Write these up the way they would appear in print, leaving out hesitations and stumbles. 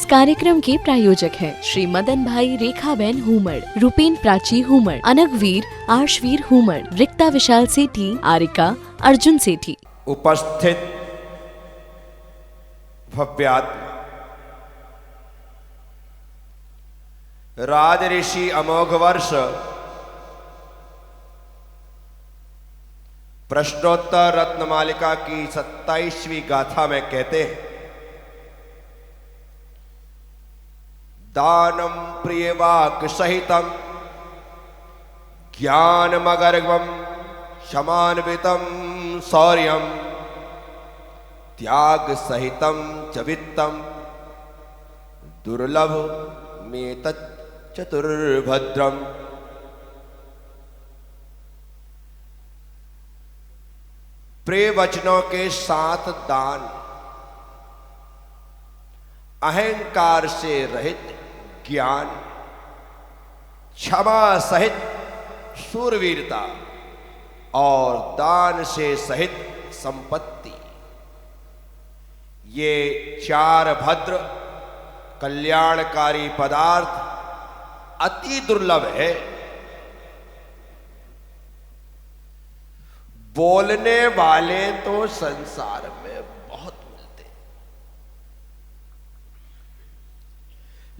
कार्यक्रम के प्रायोजक हैं श्री मदन भाई रेखाबेन हुमड़, रूपेन प्राची हुमड़, अनगवीर आर्शवीर हुमड़, रिक्ता विशाल सेठी, आरिका अर्जुन सेठी। उपस्थित भव्यात्मा राज ऋषि अमोघ वर्ष प्रश्नोत्तर रत्नमालिका की 27वीं गाथा में कहते हैं, दानम प्रियवाक सहितम ज्ञानमगर्वम क्षमान्वितम शौर्यम त्याग सहितम च वित्तम दुर्लभ में चतुर्भद्रम। प्रिय वचनों के साथ दान, अहंकार से रहित ज्ञान, क्षमा सहित शूरवीरता और दान से सहित संपत्ति, ये चार भद्र कल्याणकारी पदार्थ अति दुर्लभ है। बोलने वाले तो संसार में बहुत मिलते हैं,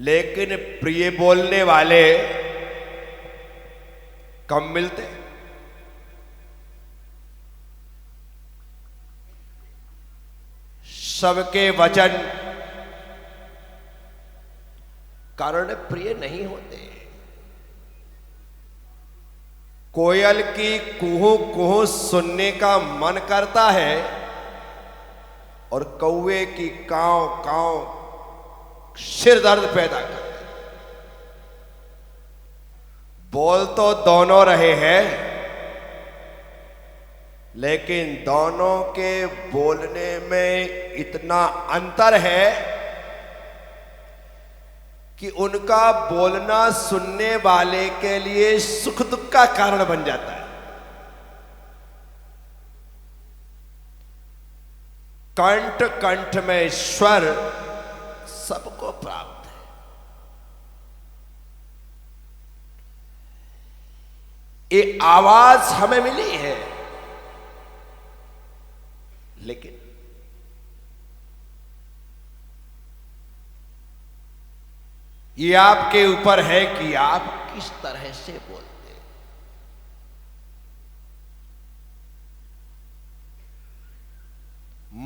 लेकिन प्रिय बोलने वाले कम मिलते हैं। सबके वचन कारण प्रिय नहीं होते। कोयल की कुहू कुहू सुनने का मन करता है और कौवे की कांव कांव सिर दर्द पैदा करता है। बोल तो दोनों रहे हैं, लेकिन दोनों के बोलने में इतना अंतर है कि उनका बोलना सुनने वाले के लिए सुख दुख का कारण बन जाता है। कंठ कंठ में स्वर सबको प्राप्त है। ये आवाज हमें मिली है, लेकिन ये आपके ऊपर है कि आप किस तरह से बोलते हैं।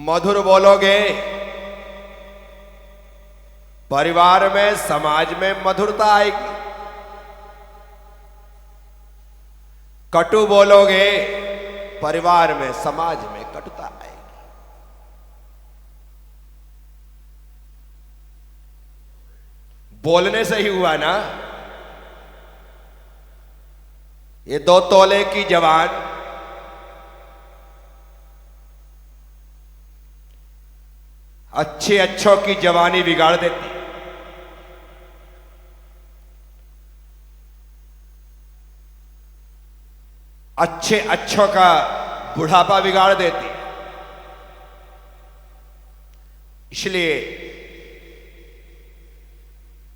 मधुर बोलोगे, परिवार में समाज में मधुरता आएगी। कटु बोलोगे, परिवार में समाज में कटुता आएगी। बोलने से ही हुआ ना। ये 2 तोले की जवान अच्छे अच्छों की जवानी बिगाड़ देती, अच्छे अच्छों का बुढ़ापा बिगाड़ देती। इसलिए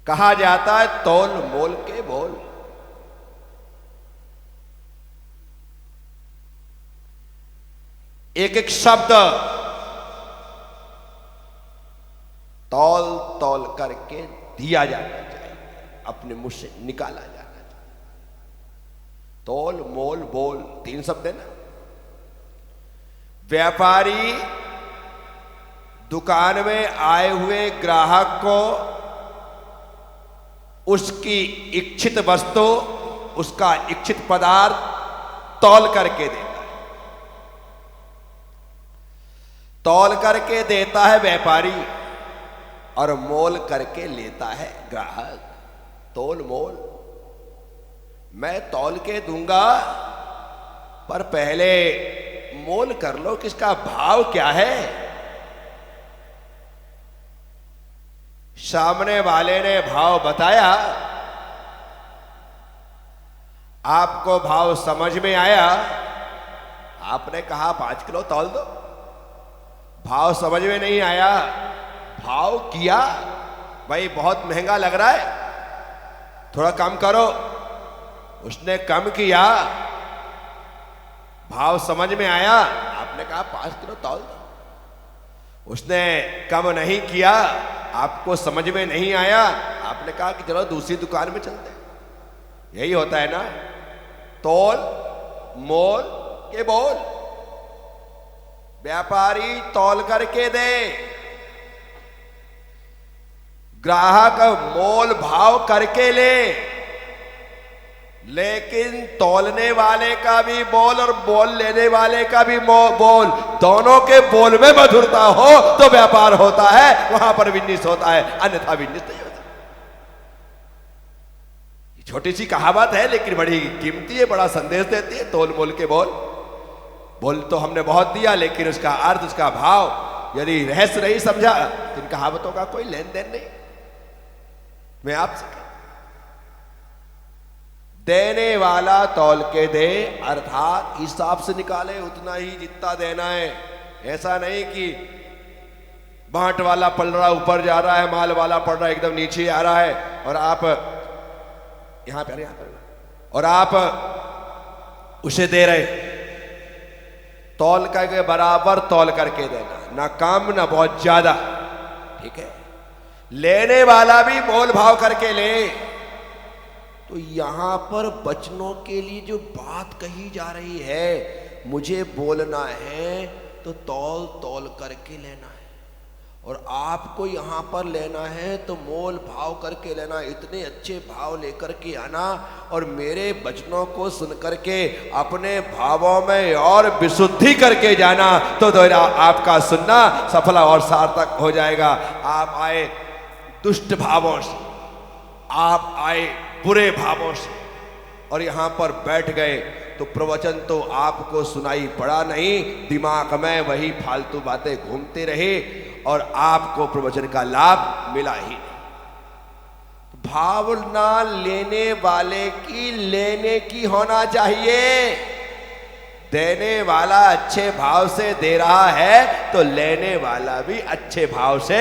कहा जाता है, तौल मोल के बोल। एक एक शब्द तौल तौल करके दिया जाना चाहिए, अपने मुंह से निकाला जाना चाहिए। तौल मोल बोल 3 शब्द है ना। व्यापारी दुकान में आए हुए ग्राहक को उसकी इच्छित वस्तु, उसका इच्छित पदार्थ तौल करके देता है। तौल करके देता है व्यापारी और मोल करके लेता है ग्राहक। तौल मोल, मैं तौल के दूंगा, पर पहले मोल कर लो कि इसका भाव क्या है। सामने वाले ने भाव बताया, आपको भाव समझ में आया, आपने कहा 5 किलो तौल दो। भाव समझ में नहीं आया, भाव किया भाई बहुत महंगा लग रहा है, थोड़ा कम करो। उसने कम किया, भाव समझ में आया, आपने कहा 5 किलो तौल दो। उसने कम नहीं किया, आपको समझ में नहीं आया, आपने कहा कि चलो दूसरी दुकान में चलते हैं। यही होता है ना, तौल मोल के बोल। व्यापारी तौल करके दे, ग्राहक मोल भाव करके ले, लेकिन तौलने वाले का भी बोल और बोल लेने वाले का भी बोल, दोनों के बोल में मधुरता हो तो व्यापार होता है, वहां पर विनिस होता है, अन्यथा विनिस नहीं होता। छोटी सी कहावत है लेकिन बड़ी कीमती है, बड़ा संदेश देती है। तोल मोल के बोल, बोल तो हमने बहुत दिया, लेकिन उसका अर्थ, उसका भाव यदि रहस्य नहीं समझा तो इन कहावतों का कोई लेन देन नहीं। मैं आपसे देने वाला तौल के दे, अर्थात हिसाब से निकाले उतना ही जितना देना है। ऐसा नहीं कि बांट वाला पल रहा ऊपर जा रहा है, माल वाला पड़ रहा है एकदम नीचे आ रहा है, और आप यहां पर और आप उसे दे रहे। तौल करके बराबर तौल करके देना, ना कम ना बहुत ज्यादा, ठीक है। लेने वाला भी मोल भाव करके ले। तो यहां पर बचनों के लिए जो बात कही जा रही है, मुझे बोलना है तो तौल तौल करके लेना है, और आपको यहां पर लेना है तो मोल भाव करके लेना। इतने अच्छे भाव लेकर के आना और मेरे वचनों को सुन करके अपने भावों में और विशुद्धि करके जाना, तो आपका सुनना सफल और सार्थक हो जाएगा। आप आए दुष्ट भावों से, आप आए बुरे भावों से, और यहां पर बैठ गए तो प्रवचन तो आपको सुनाई पड़ा नहीं, दिमाग में वही फालतू बातें घूमती रही और आपको प्रवचन का लाभ मिला ही नहीं। भावना लेने वाले की लेने की होना चाहिए। देने वाला अच्छे भाव से दे रहा है तो लेने वाला भी अच्छे भाव से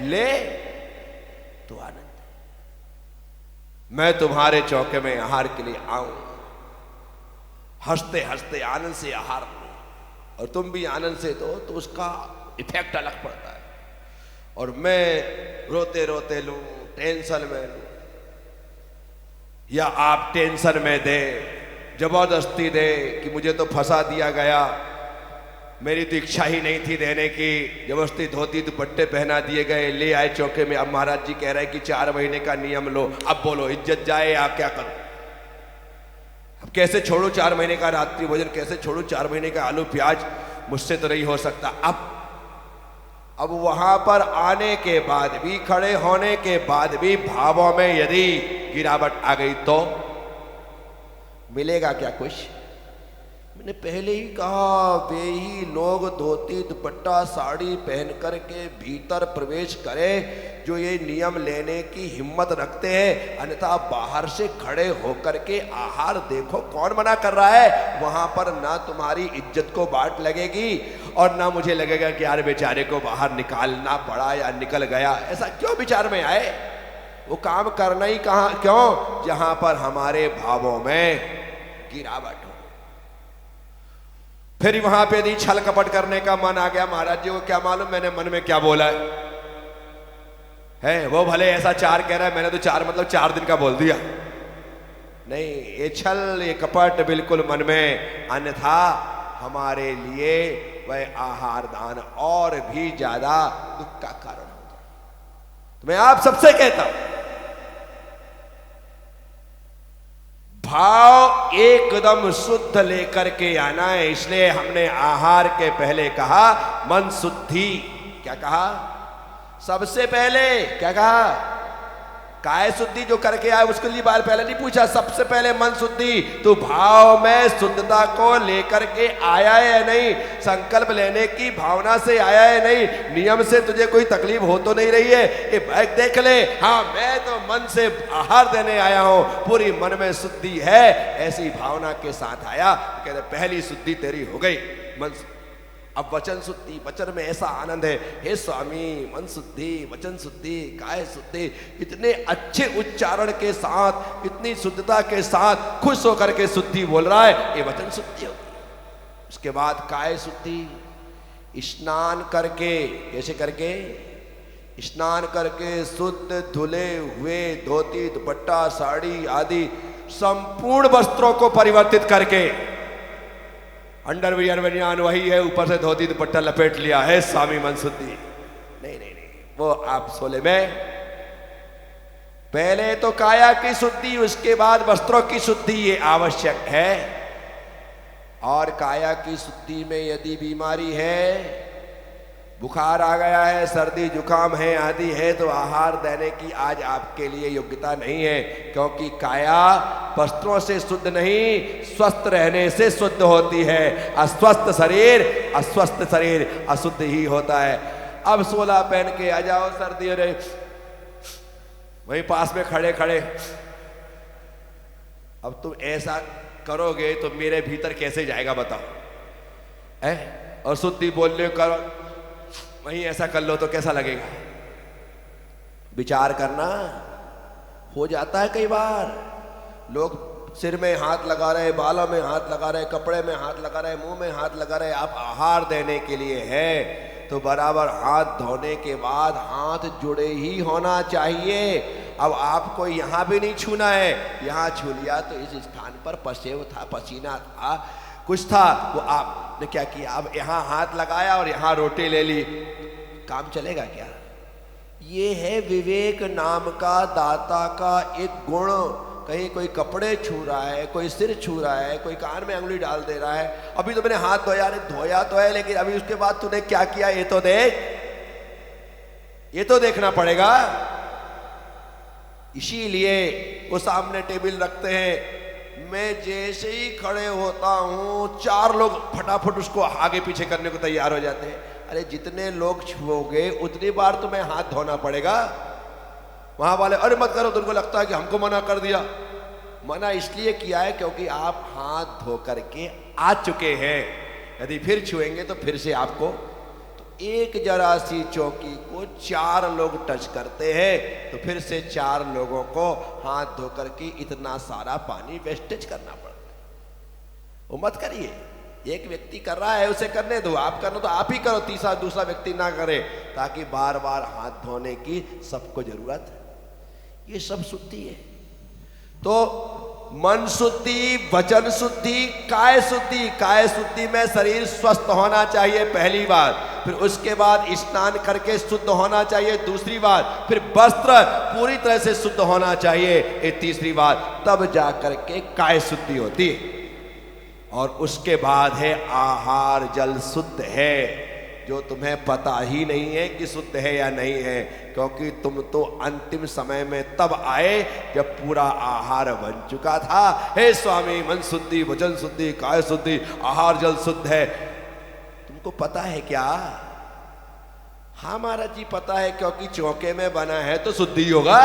ले तो आनंद। मैं तुम्हारे चौके में आहार के लिए आऊं, हंसते हंसते आनंद से आहार लूं, और तुम भी आनंद से दो तो उसका इफेक्ट अलग पड़ता है। और मैं रोते रोते लूं, टेंशन में लूं, या आप टेंशन में दे, जबरदस्ती दे कि मुझे तो फंसा दिया गया, मेरी तो इच्छा ही नहीं थी देने की, जबरदस्ती धोती दुपट्टे पहना दिए गए, ले आए चौके में। अब महाराज जी कह रहे हैं कि 4 महीने का नियम लो। अब बोलो इज्जत जाए या क्या करूं? अब कैसे छोड़ू 4 महीने का रात्रि भोजन, कैसे छोड़ू 4 महीने का आलू प्याज, मुझसे तो नहीं हो सकता। अब वहां पर आने के बाद भी, खड़े होने के बाद भी भावों में यदि गिरावट आ गई तो मिलेगा क्या कुछ? मैंने पहले ही कहा, वे ही लोग धोती दुपट्टा साड़ी पहन करके भीतर प्रवेश करें जो ये नियम लेने की हिम्मत रखते हैं, अन्यथा बाहर से खड़े होकर के आहार देखो कौन मना कर रहा है। वहां पर ना तुम्हारी इज्जत को बाट लगेगी और ना मुझे लगेगा कि यार बेचारे को बाहर निकालना पड़ा या निकल गया। ऐसा क्यों विचार में आए? वो काम करना ही क्यों जहां पर हमारे भावों में गिरावट हो। फिर वहां पे यदि छल कपट करने का मन आ गया, महाराज जी को क्या मालूम मैंने मन में क्या बोला है, वो भले ऐसा 4 कह रहा है, मैंने तो 4 मतलब 4 दिन का बोल दिया। नहीं, ये छल ये कपट बिल्कुल मन में, अन्यथा हमारे लिए वह आहार दान और भी ज्यादा दुख का कारण होता है। तो मैं आप सबसे कहता हूं, भाव एकदम शुद्ध लेकर के आना है। इसलिए हमने आहार के पहले कहा मन शुद्धि। क्या कहा? सबसे पहले क्या कहा? काय शुद्धि जो करके आए उसके लिए बार पहले नहीं पूछा, सबसे पहले मन शुद्धि। तो भाव में शुद्धता को लेकर के आया है या नहीं, संकल्प लेने की भावना से आया है नहीं, नियम से तुझे कोई तकलीफ हो तो नहीं रही है, ये बैग देख ले, हाँ मैं तो मन से आहार देने आया हूं, पूरी मन में शुद्धि है, ऐसी भावना के साथ आया। कहते पहली शुद्धि तेरी हो गई मन। अब वचन शुद्धि, वचन में ऐसा आनंद है, हे स्वामी मन शुद्धि, वचन शुद्धि, काय शुद्धि, इतने अच्छे उच्चारण के साथ, इतनी शुद्धता के साथ खुश होकर के शुद्धि बोल रहा है, ये वचन शुद्धि होती है। उसके बाद काय शुद्धि, स्नान करके, कैसे करके? स्नान करके शुद्ध धुले हुए धोती दुपट्टा साड़ी आदि संपूर्ण वस्त्रों को परिवर्तित करके, अंडरवियर बनियान वही है, ऊपर से धोती दुपट्टा लपेट लिया है, स्वामी मन शुद्धि। नहीं नहीं नहीं, वो आप सोले में पहले तो काया की शुद्धि, उसके बाद वस्त्रों की शुद्धि, ये आवश्यक है। और काया की शुद्धि में यदि बीमारी है, बुखार आ गया है, सर्दी जुकाम है आदि है, तो आहार देने की आज आपके लिए योग्यता नहीं है, क्योंकि काया वस्त्रों से शुद्ध नहीं, स्वस्थ रहने से शुद्ध होती है। अस्वस्थ शरीर अशुद्ध ही होता है। अब 16 पहन के आ जाओ, सर्दी रहे वहीं पास में खड़े खड़े, अब तुम ऐसा करोगे तो मेरे भीतर कैसे जाएगा बताओ? है और शुद्धि बोलने करो, वहीं ऐसा कर लो तो कैसा लगेगा? विचार करना हो जाता है। कई बार लोग सिर में हाथ लगा रहे, बालों में हाथ लगा रहे, कपड़े में हाथ लगा रहे, मुंह में हाथ लगा रहे। आप आहार देने के लिए है तो बराबर हाथ धोने के बाद हाथ जुड़े ही होना चाहिए। अब आपको यहाँ भी नहीं छूना है, यहाँ छू लिया तो इस स्थान पर पसेव था, पसीना था, कुछ था, वो आपने क्या किया? अब यहाँ हाथ लगाया और यहाँ रोटी ले ली, काम चलेगा क्या? ये है विवेक नाम का दाता का एक गुण। कहीं कोई कपड़े छू रहा है, कोई सिर छू रहा है, कोई कान में अंगुली डाल दे रहा है। अभी तो मैंने हाथ धोया, अरे धोया तो है, लेकिन अभी उसके बाद तूने क्या किया ये तो देख, ये तो देखना पड़ेगा। इसीलिए वो सामने टेबल रखते हैं, मैं जैसे ही खड़े होता हूं 4 लोग फटाफट उसको आगे पीछे करने को तैयार हो जाते हैं। अरे जितने लोग छुओगे उतनी बार तुम्हें हाथ धोना पड़ेगा। वहां वाले अरे मत करो, तुमको लगता है कि हमको मना कर दिया। मना इसलिए किया है क्योंकि आप हाथ धो करके आ चुके हैं। यदि फिर छुएंगे तो फिर से आपको, एक जरा सी चौकी को 4 लोग टच करते हैं तो फिर से 4 लोगों को हाथ धो करके इतना सारा पानी वेस्टेज करना पड़ता है। वो मत करिए, एक व्यक्ति कर रहा है उसे करने दो, आप करना तो आप ही करो, तीसरा दूसरा व्यक्ति ना करे, ताकि बार बार हाथ धोने की सबको जरूरत है। ये सब शुद्धि है। तो मन शुद्धि, वचन शुद्धि, काय शुद्धि। काय शुद्धि में शरीर स्वस्थ होना चाहिए पहली बात, फिर उसके बाद स्नान करके शुद्ध होना चाहिए दूसरी बात, फिर वस्त्र पूरी तरह से शुद्ध होना चाहिए ये तीसरी बात, तब जाकर के काय शुद्धि होती है। और उसके बाद है आहार जल शुद्ध है, जो तुम्हें पता ही नहीं है कि शुद्ध है या नहीं है, क्योंकि तुम तो अंतिम समय में तब आए जब पूरा आहार बन चुका था। हे स्वामी मन शुद्धि, वचन शुद्धि, काय शुद्धि, आहार जल शुद्ध है। तुमको पता है क्या? हाँ महाराज जी पता है, क्योंकि चौके में बना है तो शुद्धि होगा,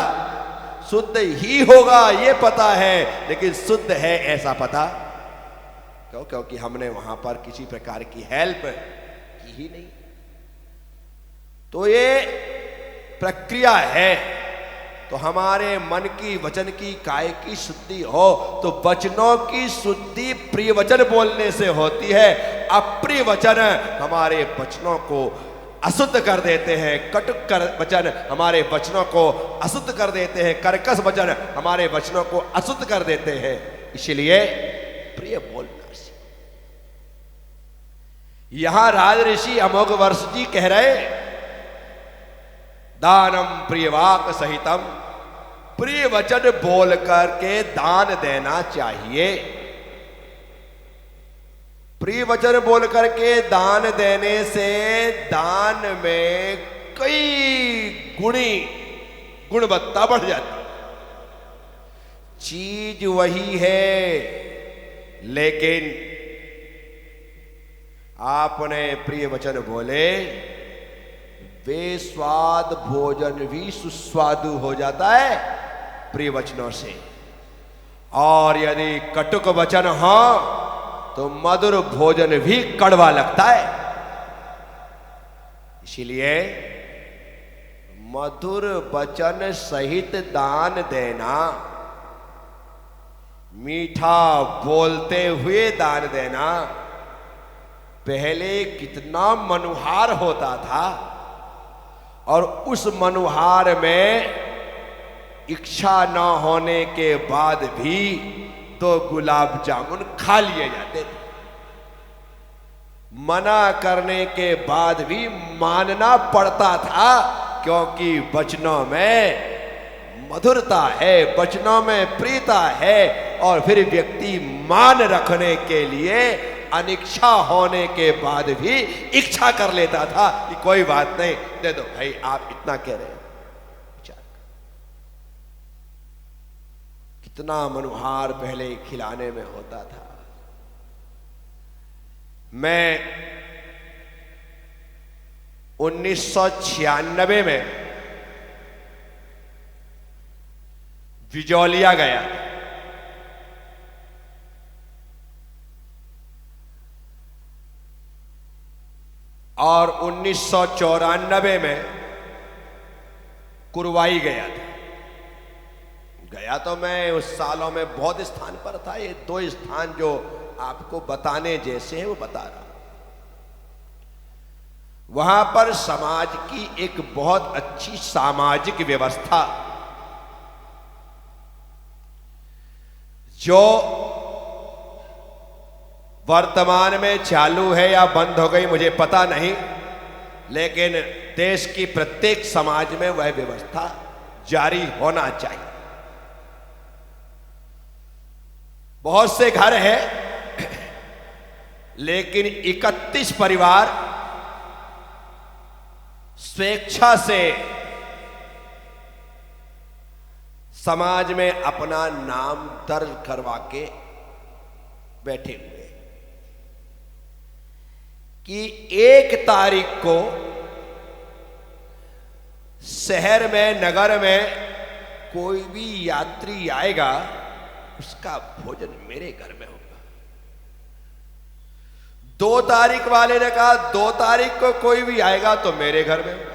शुद्ध ही होगा ये पता है, लेकिन शुद्ध है ऐसा पता क्यों? क्योंकि हमने वहां पर किसी प्रकार की हेल्प की ही नहीं। तो ये प्रक्रिया है। तो हमारे मन की, वचन की, काय की शुद्धि हो तो वचनों की शुद्धि प्रिय वचन बोलने से होती है। अप्रिय वचन हमारे वचनों को अशुद्ध कर देते हैं, कटुक वचन हमारे वचनों को अशुद्ध कर देते हैं, कर्कश वचन हमारे वचनों को अशुद्ध कर देते हैं। इसलिए प्रिय बोलना। यहां राज ऋषि अमोघ वर्ष जी कह रहे, दानम प्रियवाक सहितम, प्रिय वचन बोल करके दान देना चाहिए। प्रिय वचन बोल करके दान देने से दान में कई गुणवत्ता बढ़ जाती। चीज वही है, लेकिन आपने प्रिय वचन बोले, वे स्वाद भोजन भी सुस्वादु हो जाता है प्रिय वचनों से। और यदि कटुक वचन हो तो मधुर भोजन भी कड़वा लगता है। इसलिए मधुर वचन सहित दान देना, मीठा बोलते हुए दान देना पहले कितना मनुहार होता था, और उस मनुहार में इच्छा न होने के बाद भी तो गुलाब जामुन खा लिए जाते थे, मना करने के बाद भी मानना पड़ता था, क्योंकि वचनों में मधुरता है, वचनों में प्रियता है। और फिर व्यक्ति मान रखने के लिए अनिच्छा होने के बाद भी इच्छा कर लेता था कि कोई बात नहीं, दे दो भाई, आप इतना कह रहे हैं। कितना मनुहार पहले खिलाने में होता था। मैं 1996 में विजौलिया गया, और 1994 में कुरवाई गया था। गया तो मैं उस सालों में बहुत स्थान पर था, ये 2 स्थान जो आपको बताने जैसे हैं वो बता रहा। वहां पर समाज की एक बहुत अच्छी सामाजिक व्यवस्था जो वर्तमान में चालू है या बंद हो गई मुझे पता नहीं, लेकिन देश की प्रत्येक समाज में वह व्यवस्था जारी होना चाहिए। बहुत से घर हैं, लेकिन 31 परिवार स्वेच्छा से समाज में अपना नाम दर्ज करवा के बैठे हुए कि 1 तारीख को शहर में, नगर में कोई भी यात्री आएगा, उसका भोजन मेरे घर में होगा। 2 तारीख वाले ने कहा 2 तारीख को कोई भी आएगा तो मेरे घर में होगा।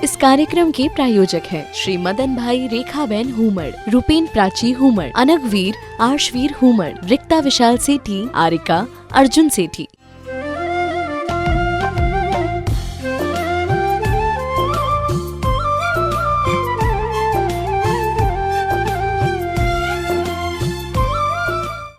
इस कार्यक्रम के प्रायोजक हैं श्री मदन भाई रेखाबेन हुमड़, रूपेन प्राची हुमड़, अनगवीर आर्शवीर हुमड़, रिक्ता विशाल सेठी, आरिका अर्जुन सेठी।